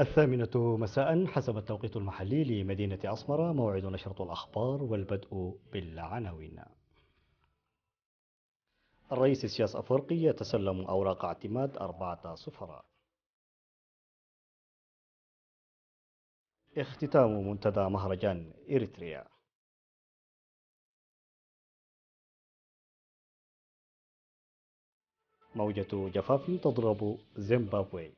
الثامنة مساء حسب التوقيت المحلي لمدينة أسمرة. موعد نشرة الأخبار والبدء بالعناوين. الرئيس إسياس أفورقي يتسلم أوراق اعتماد 4 سفراء. اختتام منتدى مهرجان إريتريا. موجة جفاف تضرب زيمبابوي.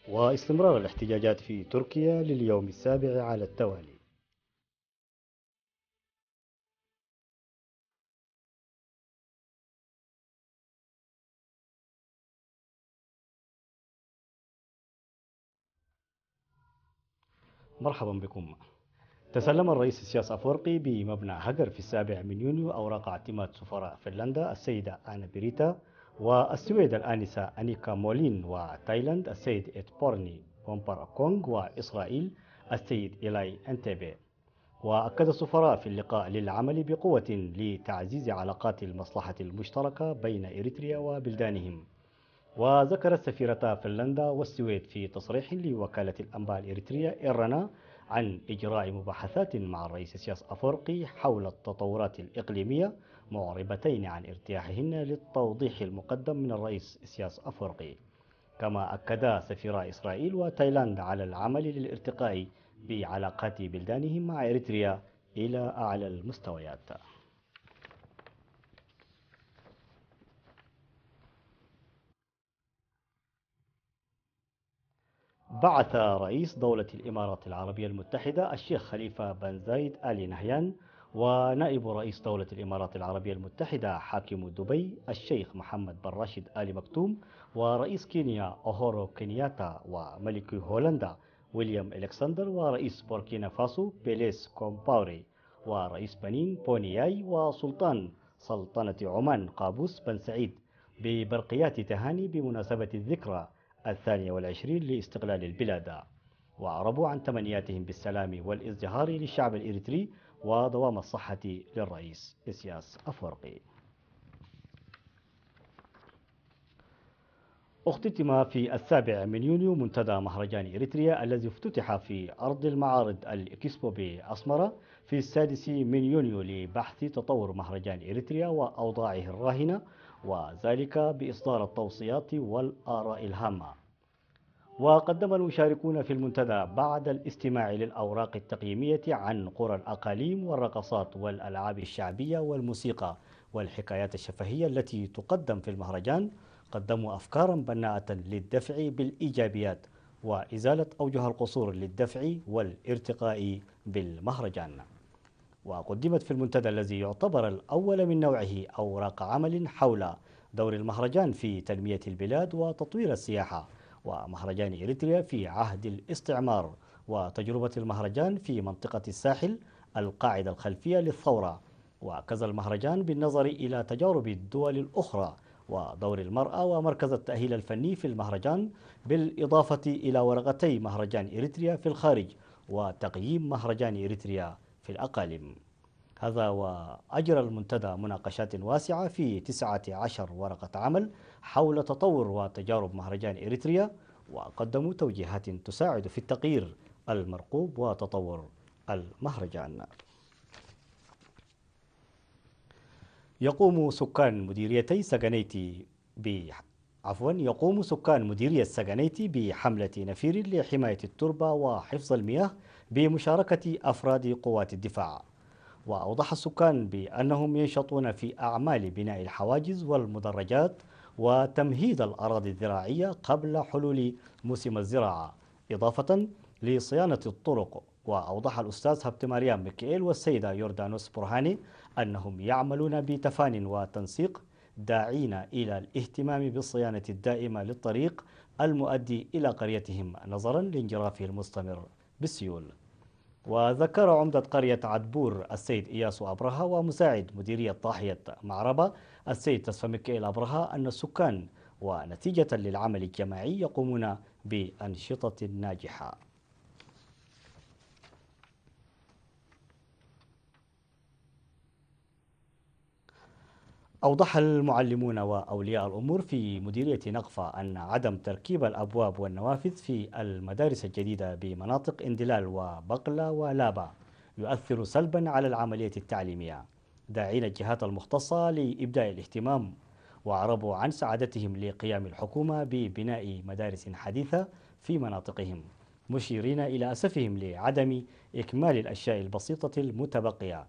واستمرار الاحتجاجات في تركيا لليوم السابع على التوالي. مرحبا بكم. تسلم الرئيس إسياس أفورقي بمبنى هجر في 7 يونيو أوراق اعتماد سفراء فنلندا السيدة آنا بيريتا، والسويد الآنسة أنيكا مولين، وتايلاند السيد إتبورني بومباراكونغ، وإسرائيل السيد إيلاي أنتيبي. وأكد السفراء في اللقاء للعمل بقوة لتعزيز علاقات المصلحة المشتركة بين إريتريا وبلدانهم. وذكرت سفيرتا فنلندا والسويد في تصريح لوكالة الأنباء الإريترية إيرنا عن إجراء مباحثات مع الرئيس إسياس أفورقي حول التطورات الإقليمية، معربتين عن ارتياحهن للتوضيح المقدم من الرئيس إسياس أفورقي. كما أكدا سفيرا إسرائيل وتايلاند على العمل للارتقاء بعلاقات بلدانهم مع إريتريا إلى أعلى المستويات. بعث رئيس دولة الإمارات العربية المتحدة الشيخ خليفة بن زايد آل نهيان، ونائب رئيس دولة الإمارات العربية المتحدة حاكم دبي الشيخ محمد بن راشد آل مكتوم، ورئيس كينيا أوهورو كينياتا، وملك هولندا ويليام إلكسندر، ورئيس بوركينا فاسو بيليس كومباوري، ورئيس بنين بونياي، وسلطان سلطنة عمان قابوس بن سعيد، ببرقيات تهاني بمناسبة الذكرى 22 لاستقلال البلاد. وأعربوا عن تمنياتهم بالسلام والازدهار للشعب الإريتري ودوام الصحة للرئيس إسياس أفورقي. اختتم في 7 يونيو منتدى مهرجان إريتريا الذي افتتح في أرض المعارض الإكسبو بأسمرة في 6 يونيو لبحث تطور مهرجان إريتريا وأوضاعه الراهنة، وذلك بإصدار التوصيات والآراء الهامة. وقدم المشاركون في المنتدى بعد الاستماع للأوراق التقييمية عن قرى الأقاليم والرقصات والألعاب الشعبية والموسيقى والحكايات الشفهية التي تقدم في المهرجان، قدموا أفكارا بناءة للدفع بالإيجابيات وإزالة أوجه القصور للدفع والارتقاء بالمهرجان. وقدمت في المنتدى الذي يعتبر الأول من نوعه أوراق عمل حول دور المهرجان في تنمية البلاد وتطوير السياحة، ومهرجان إريتريا في عهد الاستعمار، وتجربة المهرجان في منطقة الساحل القاعدة الخلفية للثورة، وكذا المهرجان بالنظر إلى تجارب الدول الأخرى، ودور المرأة ومركز التأهيل الفني في المهرجان، بالإضافة إلى ورقتي مهرجان إريتريا في الخارج وتقييم مهرجان إريتريا في الأقاليم. هذا وأجرى المنتدى مناقشات واسعة في 19 ورقة عمل حول تطور وتجارب مهرجان إريتريا، وقدموا توجيهات تساعد في التغيير المرقوب وتطور المهرجان. يقوم سكان مديريتي سجنيتي ب يقوم سكان مديرية سجنيتي بحملة نفير لحماية التربة وحفظ المياه بمشاركة أفراد قوات الدفاع. وأوضح السكان بأنهم ينشطون في أعمال بناء الحواجز والمدرجات وتمهيد الأراضي الزراعية قبل حلول موسم الزراعة، إضافة لصيانة الطرق. وأوضح الأستاذ هبت مريم ميكائيل والسيدة يوردانوس برهاني أنهم يعملون بتفان وتنسيق، داعين إلى الاهتمام بالصيانة الدائمة للطريق المؤدي إلى قريتهم نظرا لانجرافه المستمر بالسيول. وذكر عمدة قرية عدبور السيد إياس أبرهة ومساعد مديرية ضاحية معربة السيد تصفى ميكائيل أبرهة أن السكان ونتيجة للعمل الجماعي يقومون بأنشطة ناجحة. أوضح المعلمون وأولياء الأمور في مديرية نقفة أن عدم تركيب الأبواب والنوافذ في المدارس الجديدة بمناطق اندلال وبقلة ولابا يؤثر سلبا على العملية التعليمية، داعين الجهات المختصة لإبداء الاهتمام، وأعربوا عن سعادتهم لقيام الحكومة ببناء مدارس حديثة في مناطقهم، مشيرين إلى أسفهم لعدم إكمال الأشياء البسيطة المتبقية.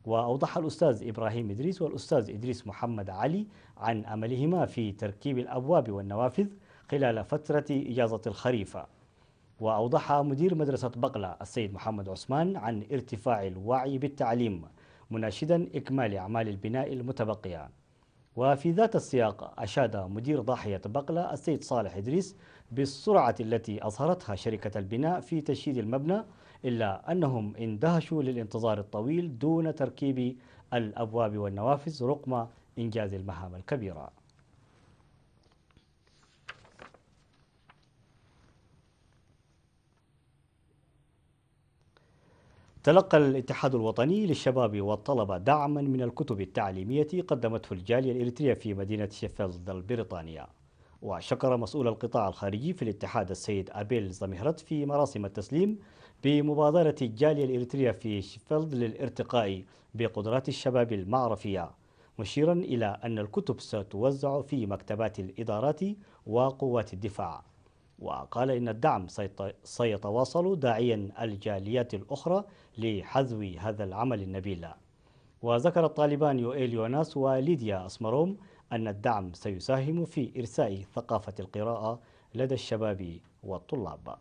وأوضح الأستاذ إبراهيم إدريس والأستاذ إدريس محمد علي عن أملهما في تركيب الأبواب والنوافذ خلال فترة إجازة الخريف. وأوضح مدير مدرسة بقلة السيد محمد عثمان عن ارتفاع الوعي بالتعليم، مناشدا إكمال أعمال البناء المتبقية. وفي ذات السياق أشاد مدير ضاحية بقلة السيد صالح إدريس بالسرعة التي أظهرتها شركة البناء في تشييد المبنى، إلا أنهم اندهشوا للانتظار الطويل دون تركيب الأبواب والنوافذ رغم إنجاز المهام الكبيرة. تلقى الاتحاد الوطني للشباب والطلبة دعما من الكتب التعليمية قدمته الجالية الإريترية في مدينة شيفيلد البريطانية. وشكر مسؤول القطاع الخارجي في الاتحاد السيد أبيل زمهرت في مراسم التسليم بمبادرة الجالية الإريترية في شيفيلد للارتقاء بقدرات الشباب المعرفية، مشيرا إلى أن الكتب ستوزع في مكتبات الإدارات وقوات الدفاع. وقال إن الدعم سيتواصل داعيا الجاليات الأخرى لحذو هذا العمل النبيل. وذكر الطالبان يوئيل يوناس وليديا أسمروم أن الدعم سيساهم في إرساء ثقافة القراءة لدى الشباب والطلاب.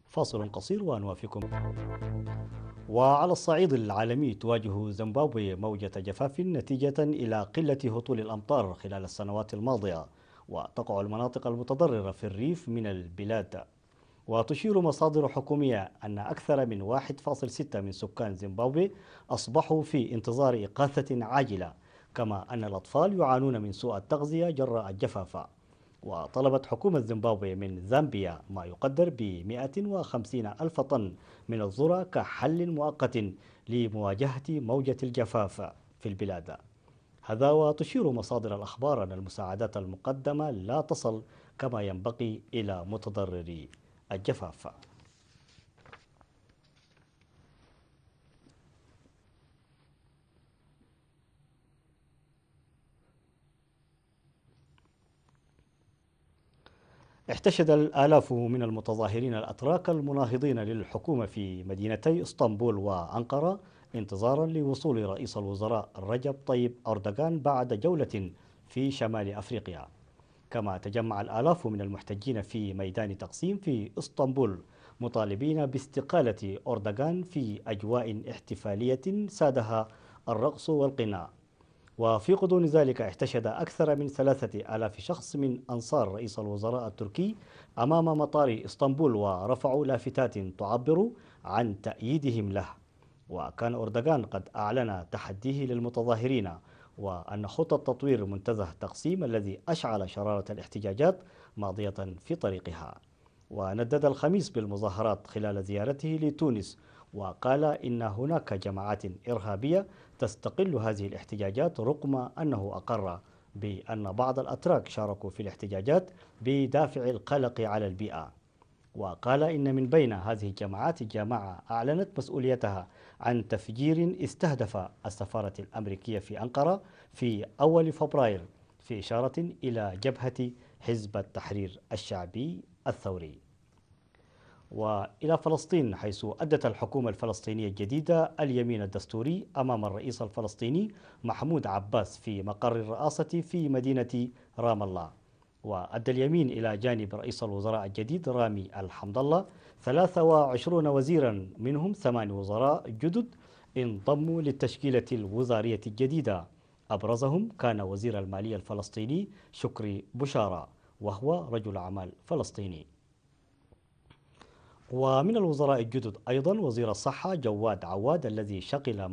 فاصل قصير ونوافيكم. وعلى الصعيد العالمي تواجه زيمبابوي موجة جفاف نتيجة إلى قلة هطول الأمطار خلال السنوات الماضية، وتقع المناطق المتضررة في الريف من البلاد. وتشير مصادر حكومية أن أكثر من 1.6 من سكان زيمبابوي أصبحوا في انتظار إغاثة عاجلة، كما أن الأطفال يعانون من سوء التغذية جراء الجفاف. وطلبت حكومة زيمبابوي من زامبيا ما يقدر ب150 ألف طن من الذرة كحل مؤقت لمواجهة موجة الجفاف في البلاد. هذا وتشير مصادر الأخبار أن المساعدات المقدمة لا تصل كما ينبغي إلى متضرري الجفاف. احتشد الآلاف من المتظاهرين الأتراك المناهضين للحكومة في مدينتي اسطنبول وأنقرة انتظارا لوصول رئيس الوزراء رجب طيب أردوغان بعد جولة في شمال أفريقيا. كما تجمع الآلاف من المحتجين في ميدان تقسيم في اسطنبول مطالبين باستقالة أردوغان في أجواء احتفالية سادها الرقص والغناء. وفي غضون ذلك احتشد أكثر من 3000 شخص من أنصار رئيس الوزراء التركي أمام مطار اسطنبول ورفعوا لافتات تعبر عن تأييدهم له. وكان أردوغان قد أعلن تحديه للمتظاهرين، وأن خطة تطوير منتزه تقسيم الذي أشعل شرارة الاحتجاجات ماضية في طريقها. وندد الخميس بالمظاهرات خلال زيارته لتونس، وقال إن هناك جماعات إرهابية تستقل هذه الاحتجاجات، رغم أنه أقر بأن بعض الأتراك شاركوا في الاحتجاجات بدافع القلق على البيئة. وقال إن من بين هذه الجماعات جماعة أعلنت مسؤوليتها عن تفجير استهدف السفارة الأمريكية في أنقرة في أول فبراير، في إشارة إلى جبهة حزب التحرير الشعبي الثوري. وإلى فلسطين، حيث أدت الحكومة الفلسطينية الجديدة اليمين الدستوري أمام الرئيس الفلسطيني محمود عباس في مقر الرئاسة في مدينة رام الله. وأدى اليمين إلى جانب رئيس الوزراء الجديد رامي الحمد الله 23 وزيرا، منهم 8 وزراء جدد انضموا للتشكيلة الوزارية الجديدة. أبرزهم كان وزير المالية الفلسطيني شكري بشارة، وهو رجل أعمال فلسطيني. ومن الوزراء الجدد أيضا وزير الصحة جواد عواد، الذي شغل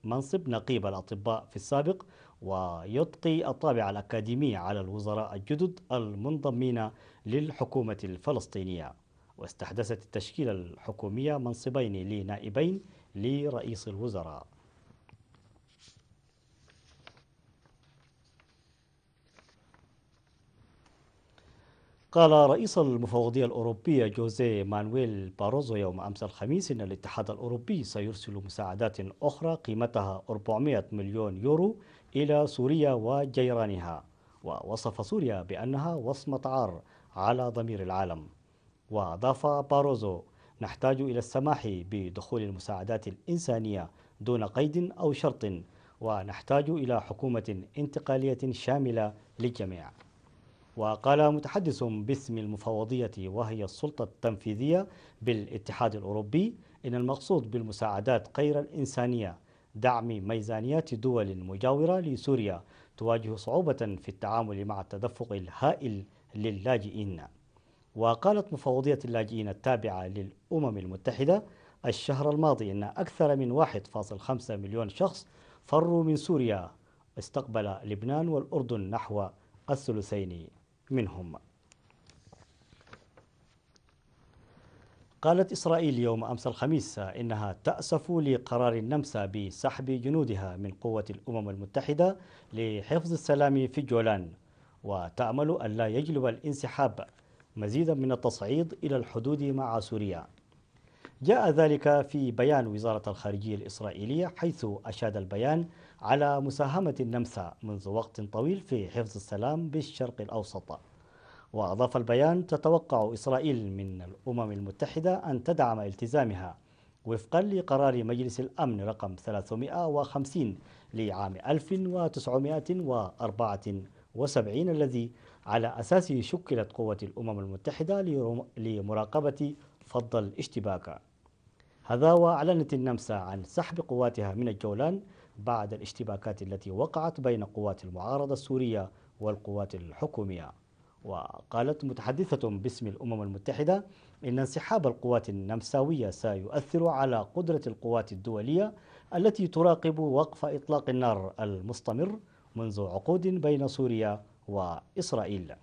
منصب نقيب الأطباء في السابق، ويبقي الطابع الأكاديمي على الوزراء الجدد المنضمين للحكومة الفلسطينية. واستحدثت التشكيلة الحكومية منصبين لنائبين لرئيس الوزراء. قال رئيس المفوضية الأوروبية جوزيه مانويل باروزو يوم أمس الخميس إن الاتحاد الأوروبي سيرسل مساعدات أخرى قيمتها 400 مليون يورو إلى سوريا وجيرانها، ووصف سوريا بأنها وصمة عار على ضمير العالم. وأضاف باروزو: نحتاج إلى السماح بدخول المساعدات الإنسانية دون قيد أو شرط، ونحتاج إلى حكومة انتقالية شاملة للجميع. وقال متحدث باسم المفوضية وهي السلطة التنفيذية بالاتحاد الأوروبي إن المقصود بالمساعدات غير الإنسانية دعم ميزانيات دول مجاورة لسوريا تواجه صعوبة في التعامل مع التدفق الهائل للاجئين. وقالت مفوضية اللاجئين التابعة للأمم المتحدة الشهر الماضي أن أكثر من 1.5 مليون شخص فروا من سوريا، استقبل لبنان والأردن نحو الثلثين منهم. قالت إسرائيل يوم أمس الخميس إنها تأسف لقرار النمسا بسحب جنودها من قوة الأمم المتحدة لحفظ السلام في الجولان، وتأمل أن لا يجلب الانسحاب مزيدا من التصعيد إلى الحدود مع سوريا. جاء ذلك في بيان وزارة الخارجية الإسرائيلية، حيث أشاد البيان على مساهمة النمسا منذ وقت طويل في حفظ السلام بالشرق الأوسط. وأضاف البيان: تتوقع إسرائيل من الأمم المتحدة أن تدعم التزامها وفقا لقرار مجلس الأمن رقم 350 لعام 1974 الذي على أساسه شكلت قوة الأمم المتحدة لمراقبة فض الاشتباك. هذا وأعلنت النمسا عن سحب قواتها من الجولان بعد الاشتباكات التي وقعت بين قوات المعارضة السورية والقوات الحكومية. وقالت متحدثة باسم الأمم المتحدة إن انسحاب القوات النمساوية سيؤثر على قدرة القوات الدولية التي تراقب وقف إطلاق النار المستمر منذ عقود بين سوريا وإسرائيل.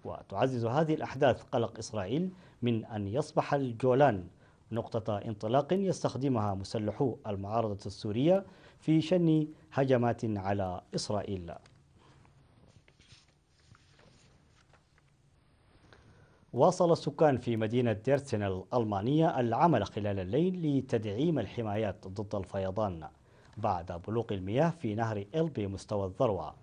وتعزز هذه الأحداث قلق إسرائيل من أن يصبح الجولان نقطة انطلاق يستخدمها مسلحو المعارضة السورية في شن هجمات على إسرائيل. واصل السكان في مدينة ديرتسن الألمانية العمل خلال الليل لتدعيم الحمايات ضد الفيضان بعد بلوغ المياه في نهر إل بمستوى الذروة.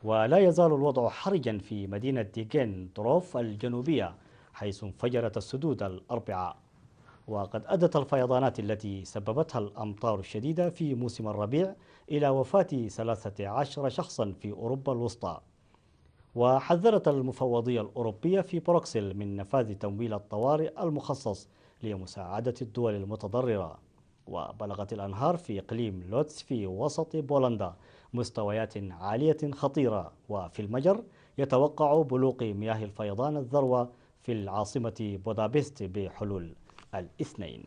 ولا يزال الوضع حرجا في مدينة ديجين دروف الجنوبية، حيث انفجرت السدود الأربعاء. وقد أدت الفيضانات التي سببتها الأمطار الشديدة في موسم الربيع إلى وفاة 13 شخصا في أوروبا الوسطى. وحذرت المفوضية الأوروبية في بروكسل من نفاذ تمويل الطوارئ المخصص لمساعدة الدول المتضررة. وبلغت الأنهار في إقليم لوتس في وسط بولندا مستويات عالية خطيرة، وفي المجر يتوقع بلوغ مياه الفيضان الذروة في العاصمة بودابست بحلول الاثنين.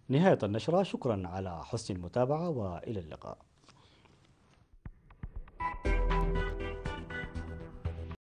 نهاية النشرة، شكرا على حسن المتابعة وإلى اللقاء.